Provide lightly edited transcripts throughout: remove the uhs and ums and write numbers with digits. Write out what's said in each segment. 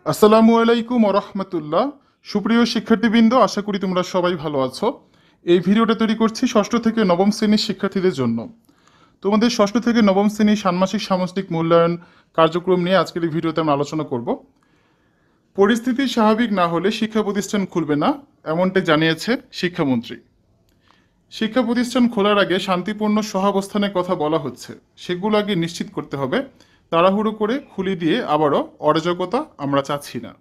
আসসালামু আলাইকুম ওরহমতুল্লাহ। সুপ্রিয় শিক্ষার্থীবৃন্দ, আশা করি তোমরা সবাই ভালো আছো। এই ভিডিওটা তৈরি করছি ষষ্ঠ থেকে নবম শ্রেণীর শিক্ষার্থীদের জন্য। তোমাদের ষষ্ঠ থেকে নবম শ্রেণীর ষান্মাসিক সামষ্টিক মূল্যায়ন কার্যক্রম নিয়ে আজকের এই ভিডিওতে আমরা আলোচনা করব। পরিস্থিতি স্বাভাবিক না হলে শিক্ষা প্রতিষ্ঠান খুলবে না, এমনটাই জানিয়েছে শিক্ষামন্ত্রী। শিক্ষা প্রতিষ্ঠান খোলার আগে শান্তিপূর্ণ সহাবস্থানের কথা বলা হচ্ছে, সেগুলো আগে নিশ্চিত করতে হবে। তাড়াহুড়ো করে খুলে দিয়ে আবারও অরাজকতা আমরা চাচ্ছি না।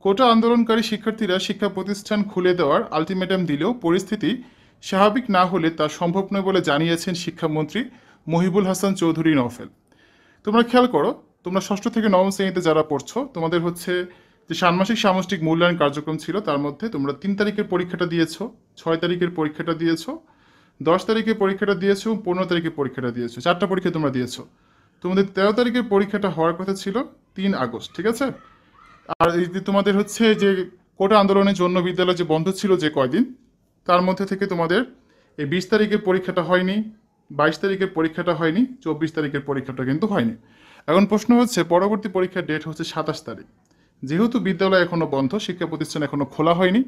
কোটা আন্দোলনকারী শিক্ষার্থীরা শিক্ষা প্রতিষ্ঠান খুলে দেওয়ার আলটিমেটাম দিলেও পরিস্থিতি স্বাভাবিক না হলে তা সম্ভব নয় বলে জানিয়েছেন শিক্ষামন্ত্রী মহিবুল হাসান চৌধুরী নওফেল। তোমরা খেয়াল করো, তোমরা ষষ্ঠ থেকে নবম শ্রেণীতে যারা পড়ছো, তোমাদের হচ্ছে যে ষান্মাসিক সামষ্টিক মূল্যায়ন কার্যক্রম ছিল, তার মধ্যে তোমরা 3 তারিখের পরীক্ষাটা দিয়েছো, 6 তারিখের পরীক্ষাটা দিয়েছো, 10 তারিখে পরীক্ষাটা দিয়েছো, 15 তারিখে পরীক্ষাটা দিয়েছো। 4টা পরীক্ষা তোমরা দিয়েছো। তোমাদের 13 তারিখের পরীক্ষাটা হওয়ার কথা ছিল 3 আগস্ট, ঠিক আছে? আর এই যে তোমাদের হচ্ছে যে কোটা আন্দোলনের জন্য বিদ্যালয় যে বন্ধ ছিল যে কয়দিন, তার মধ্যে থেকে তোমাদের এই 20 তারিখের পরীক্ষাটা হয়নি, 22 তারিখের পরীক্ষাটা হয়নি, 24 তারিখের পরীক্ষাটা কিন্তু হয়নি। এখন প্রশ্ন হচ্ছে, পরবর্তী পরীক্ষার ডেট হচ্ছে 27 তারিখ। যেহেতু বিদ্যালয় এখনো বন্ধ, শিক্ষা প্রতিষ্ঠান এখনো খোলা হয়নি,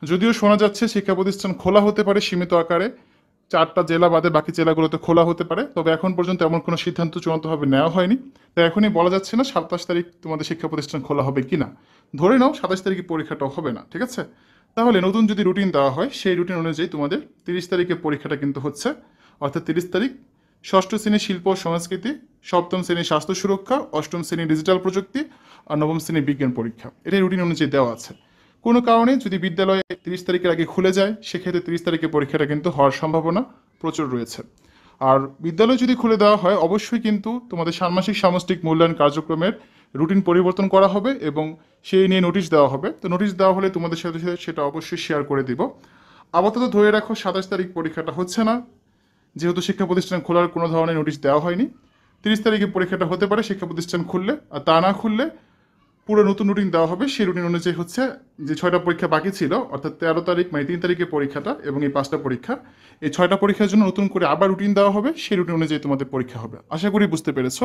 যদিও শোনা যাচ্ছে শিক্ষা প্রতিষ্ঠান খোলা হতে পারে সীমিত আকারে, 4টা জেলা বাদে বাকি জেলাগুলোতে খোলা হতে পারে, তবে এখন পর্যন্ত এমন কোনো সিদ্ধান্ত চূড়ান্তভাবে নেওয়া হয়নি। তাই এখনই বলা যাচ্ছে না 27 তারিখ তোমাদের শিক্ষা প্রতিষ্ঠান খোলা হবে কিনা। ধরে নাও 27 তারিখে পরীক্ষাটাও হবে না, ঠিক আছে? তাহলে নতুন যদি রুটিন দেওয়া হয়, সেই রুটিন অনুযায়ী তোমাদের 30 তারিখে পরীক্ষাটা কিন্তু হচ্ছে, অর্থাৎ 30 তারিখ ষষ্ঠ শ্রেণী শিল্প ও সংস্কৃতি, সপ্তম শ্রেণী স্বাস্থ্য সুরক্ষা, অষ্টম শ্রেণী ডিজিটাল প্রযুক্তি আর নবম শ্রেণী বিজ্ঞান পরীক্ষা। এটাই রুটিন অনুযায়ী দেওয়া আছে। কোনো কারণে যদি বিদ্যালয়ে 30 তারিখের আগে খুলে যায়, সেক্ষেত্রে 30 তারিখে পরীক্ষাটা কিন্তু হওয়ার সম্ভাবনা প্রচুর রয়েছে। আর বিদ্যালয় যদি খুলে দেওয়া হয়, অবশ্যই কিন্তু তোমাদের ষান্মাসিক সামষ্টিক মূল্যায়ন কার্যক্রমের রুটিন পরিবর্তন করা হবে এবং সেই নিয়ে নোটিশ দেওয়া হবে। তো নোটিশ দেওয়া হলে তোমাদের সাথে সাথে সেটা অবশ্যই শেয়ার করে দিব। আপাতত ধরে রাখো 27 তারিখ পরীক্ষাটা হচ্ছে না, যেহেতু শিক্ষা প্রতিষ্ঠান খোলার কোনো ধরনের নোটিশ দেওয়া হয়নি। 30 তারিখে পরীক্ষাটা হতে পারে শিক্ষা প্রতিষ্ঠান খুললে, আর তা না খুললে পুরো নতুন রুটিন দেওয়া হবে। সেই রুটিন অনুযায়ী হচ্ছে যে 6টা পরীক্ষা বাকি ছিল, অর্থাৎ 13 তারিখ মানে 3 তারিখে পরীক্ষাটা এবং এই 5টা পরীক্ষা, এই 6টা পরীক্ষার জন্য নতুন করে আবার রুটিন দেওয়া হবে। সেই রুটিন অনুযায়ী তোমাদের পরীক্ষা হবে। আশা করি বুঝতে পেরেছো।